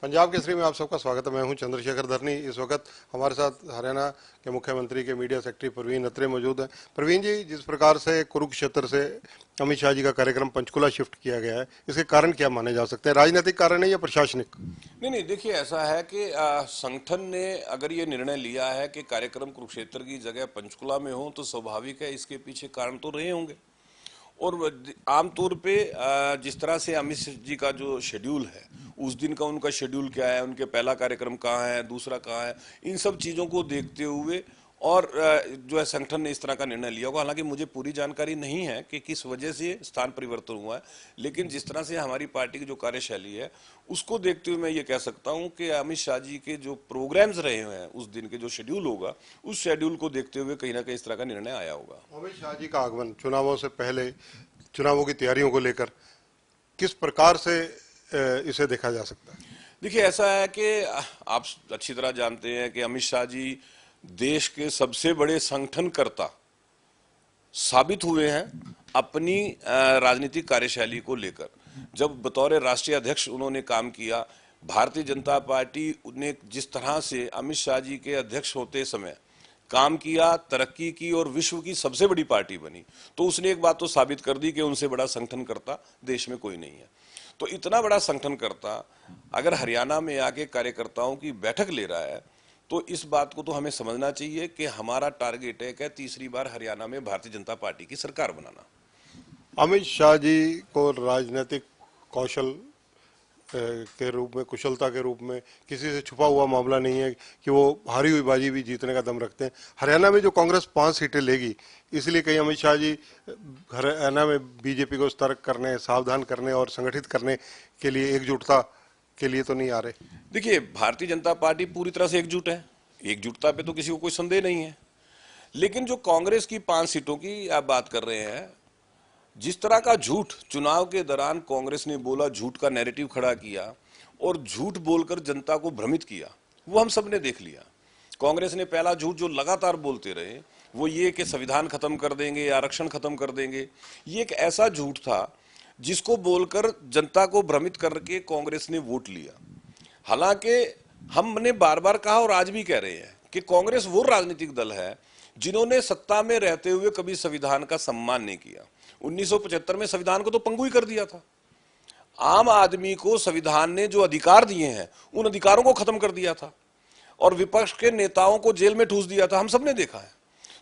पंजाब केसरी में आप सबका स्वागत है। मैं हूं चंद्रशेखर धरनी। इस वक्त हमारे साथ हरियाणा के मुख्यमंत्री के मीडिया सेक्रेटरी प्रवीण अत्रे मौजूद हैं। प्रवीण जी, जिस प्रकार से कुरुक्षेत्र से अमित शाह जी का कार्यक्रम पंचकुला शिफ्ट किया गया है, इसके कारण क्या माने जा सकते हैं? राजनीतिक कारण है या प्रशासनिक? नहीं, देखिए ऐसा है कि संगठन ने अगर ये निर्णय लिया है कि कार्यक्रम कुरुक्षेत्र की जगह पंचकुला में हो तो स्वाभाविक है इसके पीछे कारण तो रहे होंगे। और आमतौर पे जिस तरह से अमित शाह जी का जो शेड्यूल है, उस दिन का उनका शेड्यूल क्या है, उनके पहला कार्यक्रम कहाँ है, दूसरा कहाँ है, इन सब चीज़ों को देखते हुए और जो है संगठन ने इस तरह का निर्णय लिया होगा। हालांकि मुझे पूरी जानकारी नहीं है कि किस वजह से स्थान परिवर्तन हुआ है, लेकिन जिस तरह से हमारी पार्टी की जो कार्यशैली है उसको देखते हुए मैं ये कह सकता हूं कि अमित शाह जी के जो प्रोग्राम्स रहे हुए हैं, उस दिन के जो शेड्यूल होगा, उस शेड्यूल को देखते हुए कहीं ना कहीं इस तरह का निर्णय आया होगा। अमित शाह जी का आगमन चुनावों से पहले, चुनावों की तैयारियों को लेकर किस प्रकार से इसे देखा जा सकता है? देखिए ऐसा है कि आप अच्छी तरह जानते हैं कि अमित शाह जी देश के सबसे बड़े संगठनकर्ता साबित हुए हैं अपनी राजनीतिक कार्यशैली को लेकर। जब बतौर राष्ट्रीय अध्यक्ष उन्होंने काम किया, भारतीय जनता पार्टी ने जिस तरह से अमित शाह जी के अध्यक्ष होते समय काम किया, तरक्की की और विश्व की सबसे बड़ी पार्टी बनी, तो उसने एक बात तो साबित कर दी कि उनसे बड़ा संगठनकर्ता देश में कोई नहीं है। तो इतना बड़ा संगठनकर्ता अगर हरियाणा में आके कार्यकर्ताओं की बैठक ले रहा है, तो इस बात को तो हमें समझना चाहिए कि हमारा टारगेट है कि तीसरी बार हरियाणा में भारतीय जनता पार्टी की सरकार बनाना। अमित शाह जी को राजनीतिक कौशल के रूप में, कुशलता के रूप में किसी से छुपा हुआ मामला नहीं है कि वो हारी हुई बाजी भी जीतने का दम रखते हैं। हरियाणा में जो कांग्रेस 5 सीटें लेगी, इसलिए कहीं अमित शाह जी हरियाणा में बीजेपी को सतर्क करने, सावधान करने और संगठित करने के लिए, एकजुटता के लिए तो नहीं आ रहे? देखिए, भारतीय जनता पार्टी पूरी तरह से एकजुट है, एकजुटता पे तो किसी को कोई संदेह नहीं है। लेकिन जो कांग्रेस की 5 सीटों की आप बात कर रहे हैं, जिस तरह का झूठ चुनाव के दौरान कांग्रेस ने बोला, झूठ का नैरेटिव खड़ा किया और झूठ बोलकर जनता को भ्रमित किया, वो हम सब ने देख लिया। कांग्रेस ने पहला झूठ जो लगातार बोलते रहे वो ये कि संविधान खत्म कर देंगे, आरक्षण खत्म कर देंगे। ये एक ऐसा झूठ था जिसको बोलकर जनता को भ्रमित करके कांग्रेस ने वोट लिया। हालांकि हमने बार बार कहा और आज भी कह रहे हैं कि कांग्रेस वो राजनीतिक दल है जिन्होंने सत्ता में रहते हुए कभी संविधान का सम्मान नहीं किया। 1975 में संविधान को तो पंगु ही कर दिया था। आम आदमी को संविधान ने जो अधिकार दिए हैं, उन अधिकारों को खत्म कर दिया था और विपक्ष के नेताओं को जेल में ठूस दिया था, हम सबने देखा है।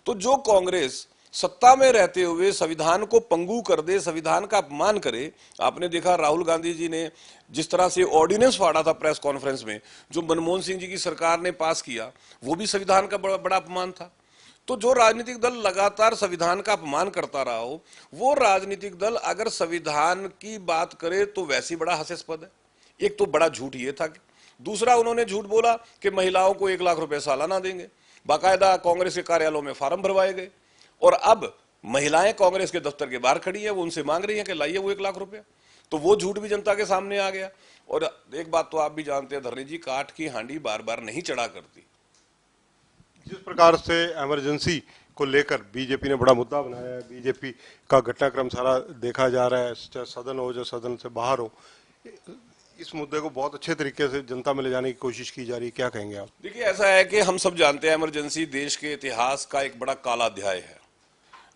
तो जो कांग्रेस सत्ता में रहते हुए संविधान को पंगु कर दे, संविधान का अपमान करे, आपने देखा राहुल गांधी जी ने जिस तरह से ऑर्डिनेंस फाड़ा था प्रेस कॉन्फ्रेंस में, जो मनमोहन सिंह जी की सरकार ने पास किया, वो भी संविधान का बड़ा अपमान था। तो जो राजनीतिक दल लगातार संविधान का अपमान करता रहा हो, वो राजनीतिक दल अगर संविधान की बात करे तो वैसे ही बड़ा हास्यास्पद है। एक तो बड़ा झूठ ये था। दूसरा, उन्होंने झूठ बोला कि महिलाओं को 1 लाख रुपए सालाना देंगे। बाकायदा कांग्रेस के कार्यालयों में फार्म भरवाए गए और अब महिलाएं कांग्रेस के दफ्तर के बाहर खड़ी है, वो उनसे मांग रही हैं कि लाइए वो 1 लाख रुपया। तो वो झूठ भी जनता के सामने आ गया। और एक बात तो आप भी जानते हैं धरनी जी, काठ की हांडी बार बार नहीं चढ़ा करती। जिस प्रकार से इमरजेंसी को लेकर बीजेपी ने बड़ा मुद्दा बनाया है, बीजेपी का घटनाक्रम सारा देखा जा रहा है, चाहे सदन हो, जो सदन से बाहर हो, इस मुद्दे को बहुत अच्छे तरीके से जनता में ले जाने की कोशिश की जा रही है। क्या कहेंगे आप? देखिए ऐसा है कि हम सब जानते हैं इमरजेंसी देश के इतिहास का एक बड़ा काला अध्याय है।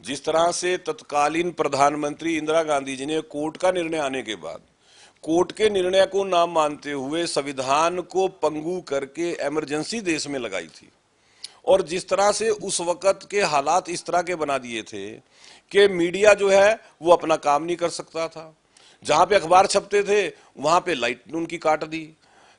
जिस तरह से तत्कालीन प्रधानमंत्री इंदिरा गांधी जी ने कोर्ट का निर्णय आने के बाद कोर्ट के निर्णय को ना मानते हुए संविधान को पंगु करके इमरजेंसी देश में लगाई थी, और जिस तरह से उस वक्त के हालात इस तरह के बना दिए थे कि मीडिया जो है वो अपना काम नहीं कर सकता था, जहां पे अखबार छपते थे वहां पे लाइट उनकी काट दी,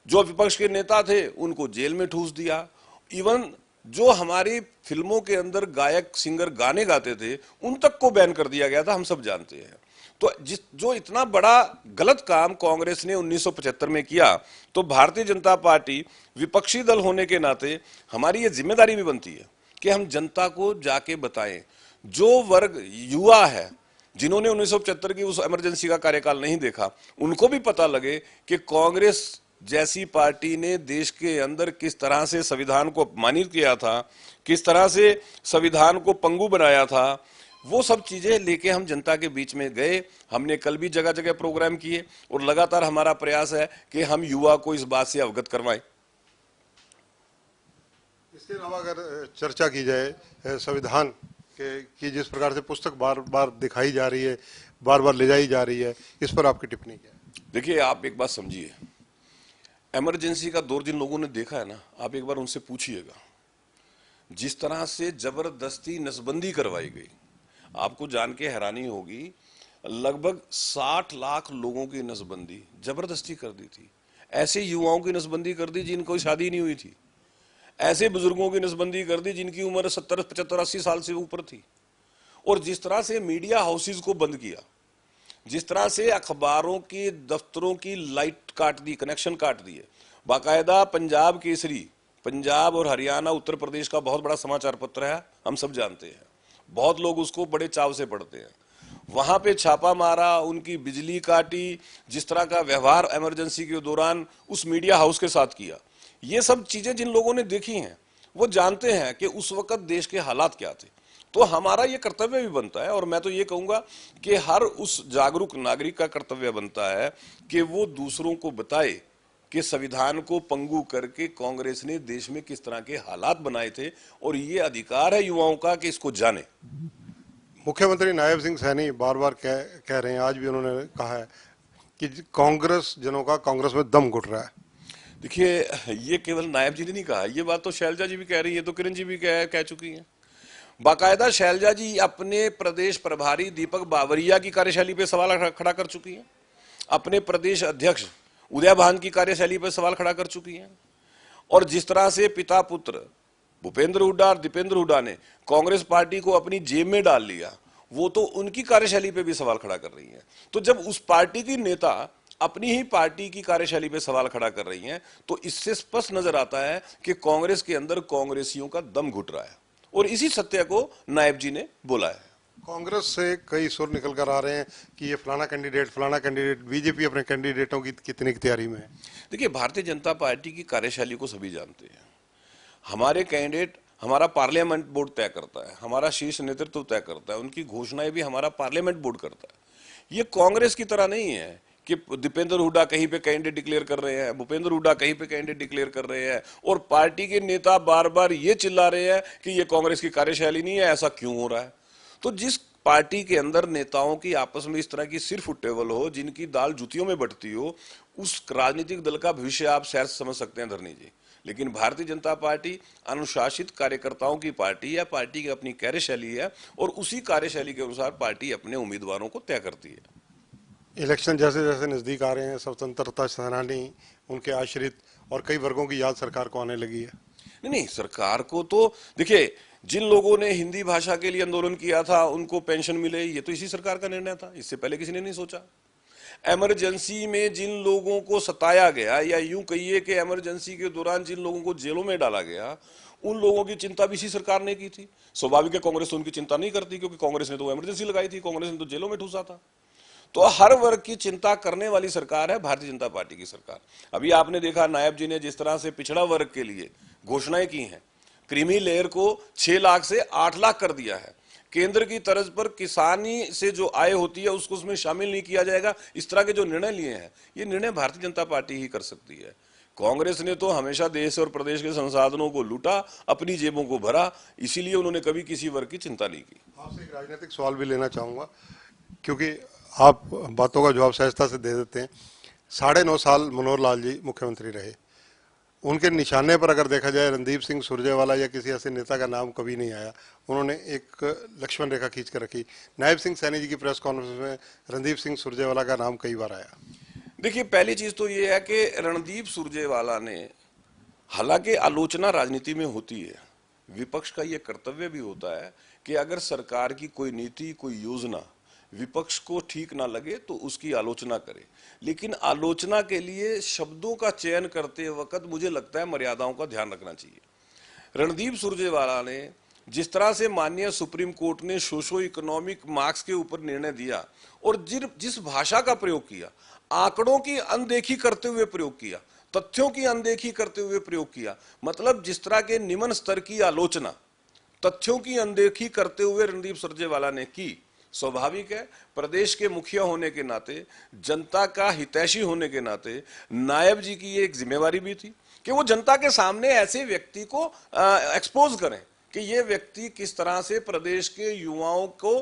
जो विपक्ष के नेता थे उनको जेल में ठूस दिया, इवन जो हमारी फिल्मों के अंदर गायक सिंगर गाने गाते थे उन तक को बैन कर दिया गया था, हम सब जानते हैं। तो जो इतना बड़ा गलत काम कांग्रेस ने 1975 में किया, तो भारतीय जनता पार्टी विपक्षी दल होने के नाते हमारी ये जिम्मेदारी भी बनती है कि हम जनता को जाके बताएं। जो वर्ग युवा है, जिन्होंने 1975 की उस इमरजेंसी का कार्यकाल नहीं देखा, उनको भी पता लगे कि कांग्रेस जैसी पार्टी ने देश के अंदर किस तरह से संविधान को अपमानित किया था, किस तरह से संविधान को पंगु बनाया था, वो सब चीजें लेके हम जनता के बीच में गए। हमने कल भी जगह जगह प्रोग्राम किए और लगातार हमारा प्रयास है कि हम युवा को इस बात से अवगत करवाएं। इसके अलावा अगर चर्चा की जाए संविधान के की जिस प्रकार से पुस्तक बार बार दिखाई जा रही है, बार बार ले जाई जा रही है, इस पर आपकी टिप्पणी क्या है? देखिए, आप एक बात समझिए, इमरजेंसी का दौर जिन लोगों ने देखा है ना, आप एक बार उनसे पूछिएगा, जिस तरह से जबरदस्ती नसबंदी करवाई गई, आपको जान के हैरानी होगी, लगभग 60 लाख लोगों की नसबंदी जबरदस्ती कर दी थी। ऐसे युवाओं की नसबंदी कर दी जिनको शादी नहीं हुई थी, ऐसे बुजुर्गों की नसबंदी कर दी जिनकी उम्र 70, 75, 80 साल से ऊपर थी। और जिस तरह से मीडिया हाउसेज को बंद किया, जिस तरह से अखबारों के दफ्तरों की लाइट काट दी, कनेक्शन काट दिए, बाकायदा पंजाब केसरी, पंजाब और हरियाणा उत्तर प्रदेश का बहुत बड़ा समाचार पत्र है, हम सब जानते हैं, बहुत लोग उसको बड़े चाव से पढ़ते हैं, वहां पे छापा मारा, उनकी बिजली काटी, जिस तरह का व्यवहार इमरजेंसी के दौरान उस मीडिया हाउस के साथ किया, ये सब चीजें जिन लोगों ने देखी हैं वो जानते हैं कि उस वक्त देश के हालात क्या थे। तो हमारा ये कर्तव्य भी बनता है, और मैं तो ये कहूंगा कि हर उस जागरूक नागरिक का कर्तव्य बनता है कि वो दूसरों को बताए कि संविधान को पंगु करके कांग्रेस ने देश में किस तरह के हालात बनाए थे, और ये अधिकार है युवाओं का कि इसको जाने। मुख्यमंत्री नायब सिंह सैनी बार बार कह रहे हैं, आज भी उन्होंने कहा है कि कांग्रेस जनों का कांग्रेस में दम घुट रहा है। देखिए, ये केवल नायब जी ने नहीं कहा, ये बात तो शैलजा जी भी कह रही है, तो किरण जी भी कह चुकी हैं। बाकायदा शैलजा जी अपने प्रदेश प्रभारी दीपक बावरिया की कार्यशैली पे सवाल खड़ा कर चुकी हैं, अपने प्रदेश अध्यक्ष उदय भान की कार्यशैली पर सवाल खड़ा कर चुकी हैं, और जिस तरह से पिता पुत्र भूपेंद्र हुड्डा और दीपेंद्र हुड्डा ने कांग्रेस पार्टी को अपनी जेब में डाल लिया, वो तो उनकी कार्यशैली पे भी सवाल खड़ा कर रही हैं। तो जब उस पार्टी की नेता अपनी ही पार्टी की कार्यशैली पे सवाल खड़ा कर रही हैं, तो इससे स्पष्ट नजर आता है कि कांग्रेस के अंदर कांग्रेसियों का दम घुट रहा है, और इसी सत्य को नायब जी ने बोला है। कांग्रेस से कई सुर निकल कर आ रहे हैं कि ये फलाना कैंडिडेट, बीजेपी अपने कैंडिडेटों की कितनी की तैयारी में है। देखिए, भारतीय जनता पार्टी की कार्यशैली को सभी जानते हैं। हमारे कैंडिडेट हमारा पार्लियामेंट बोर्ड तय करता है, हमारा शीर्ष नेतृत्व तय करता है, उनकी घोषणाएं भी हमारा पार्लियामेंट बोर्ड करता है। ये कांग्रेस की तरह नहीं है कि दीपेंद्र हुड्डा कहीं पे कैंडिडेट डिक्लेयर कर रहे हैं, भूपेंद्र हुड्डा कहीं पे कैंडिडेट डिक्लेयर कर रहे हैं, और पार्टी के नेता बार बार ये चिल्ला रहे हैं कि ये कांग्रेस की कार्यशैली नहीं है, ऐसा क्यों हो रहा है। तो जिस पार्टी के अंदर नेताओं की आपस में इस तरह की सिर फुटेबल हो, जिनकी दाल जूतियों में बटती हो, उस राजनीतिक दल का भविष्य आप शायद समझ सकते हैं धरनी जी। लेकिन भारतीय जनता पार्टी अनुशासित कार्यकर्ताओं की पार्टी है, पार्टी की अपनी कार्यशैली है, और उसी कार्यशैली के अनुसार पार्टी अपने उम्मीदवारों को तय करती है। इलेक्शन जैसे जैसे नजदीक आ रहे हैं, स्वतंत्रता सेनानी, उनके आश्रित और कई वर्गों की याद सरकार को आने लगी है। नहीं नहीं, सरकार को तो देखिए, जिन लोगों ने हिंदी भाषा के लिए आंदोलन किया था उनको पेंशन मिले, ये तो इसी सरकार का निर्णय था, इससे पहले किसी ने नहीं सोचा। इमरजेंसी में जिन लोगों को सताया गया, या यूं कहिए कि इमरजेंसी के दौरान जिन लोगों को जेलों में डाला गया, उन लोगों की चिंता भी इसी सरकार ने की थी। स्वाभाविक है, कांग्रेस तो उनकी चिंता नहीं करती, क्योंकि कांग्रेस ने तो इमरजेंसी लगाई थी, कांग्रेस ने तो जेलों में ठूसा था। तो हर वर्ग की चिंता करने वाली सरकार है भारतीय जनता पार्टी की सरकार। अभी आपने देखा नायब जी ने जिस तरह से पिछड़ा वर्ग के लिए घोषणाएं की हैं, क्रीमी लेयर को 6 लाख से 8 लाख कर दिया है, केंद्र की तर्ज पर किसानी से जो आय होती है उसको उसमें शामिल नहीं किया जाएगा, इस तरह के जो निर्णय लिए हैं, ये निर्णय भारतीय जनता पार्टी ही कर सकती है। कांग्रेस ने तो हमेशा देश और प्रदेश के संसाधनों को लूटा, अपनी जेबों को भरा, इसीलिए उन्होंने कभी किसी वर्ग की चिंता नहीं की। आपसे एक राजनीतिक सवाल भी लेना चाहूंगा, क्योंकि आप बातों का जवाब सहजता से दे देते हैं। 9.5 साल मनोहर लाल जी मुख्यमंत्री रहे, उनके निशाने पर अगर देखा जाए रणदीप सिंह सुरजेवाला या किसी ऐसे नेता का नाम कभी नहीं आया। उन्होंने एक लक्ष्मण रेखा खींच कर रखी। नायब सिंह सैनी जी की प्रेस कॉन्फ्रेंस में रणदीप सिंह सुरजेवाला का नाम कई बार आया। देखिए, पहली चीज तो ये है कि रणदीप सुरजेवाला ने, हालांकि आलोचना राजनीति में होती है, विपक्ष का ये कर्तव्य भी होता है कि अगर सरकार की कोई नीति, कोई योजना विपक्ष को ठीक ना लगे तो उसकी आलोचना करे, लेकिन आलोचना के लिए शब्दों का चयन करते वक्त मुझे लगता है मर्यादाओं का ध्यान रखना चाहिए। रणदीप सुरजेवाला ने जिस तरह से माननीय सुप्रीम कोर्ट ने सोशो इकोनॉमिक मार्क्स के ऊपर निर्णय दिया, और जिस भाषा का प्रयोग किया, आंकड़ों की अनदेखी करते हुए प्रयोग किया, तथ्यों की अनदेखी करते हुए प्रयोग किया, मतलब जिस तरह के निम्न स्तर की आलोचना तथ्यों की अनदेखी करते हुए रणदीप सुरजेवाला ने की। स्वाभाविक है, प्रदेश के मुखिया होने के नाते, जनता का हितैषी होने के नाते नायब जी की ये एक जिम्मेवारी भी थी कि वो जनता के सामने ऐसे व्यक्ति को एक्सपोज करें कि ये व्यक्ति किस तरह से प्रदेश के युवाओं को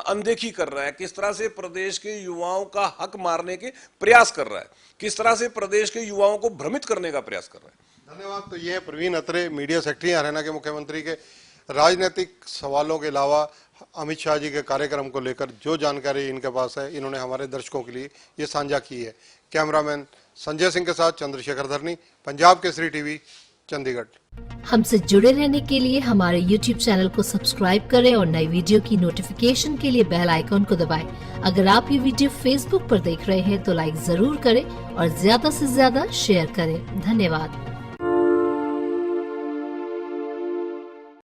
अनदेखी कर रहा है, किस तरह से प्रदेश के युवाओं का हक मारने के प्रयास कर रहा है, किस तरह से प्रदेश के युवाओं को भ्रमित करने का प्रयास कर रहा है। धन्यवाद। तो ये है प्रवीण अत्रे, मीडिया सेक्रेटरी हरियाणा के मुख्यमंत्री के राजनीतिक सवालों के अलावा अमित शाह जी के कार्यक्रम को लेकर जो जानकारी इनके पास है, इन्होंने हमारे दर्शकों के लिए ये साझा की है। कैमरामैन संजय सिंह के साथ चंद्रशेखर धरनी, पंजाब केसरी टीवी, चंडीगढ़। हमसे जुड़े रहने के लिए हमारे YouTube चैनल को सब्सक्राइब करें और नई वीडियो की नोटिफिकेशन के लिए बेल आइकॉन को दबाएं। अगर आप ये वीडियो Facebook पर देख रहे हैं तो लाइक जरूर करें और ज्यादा से ज्यादा शेयर करें। धन्यवाद।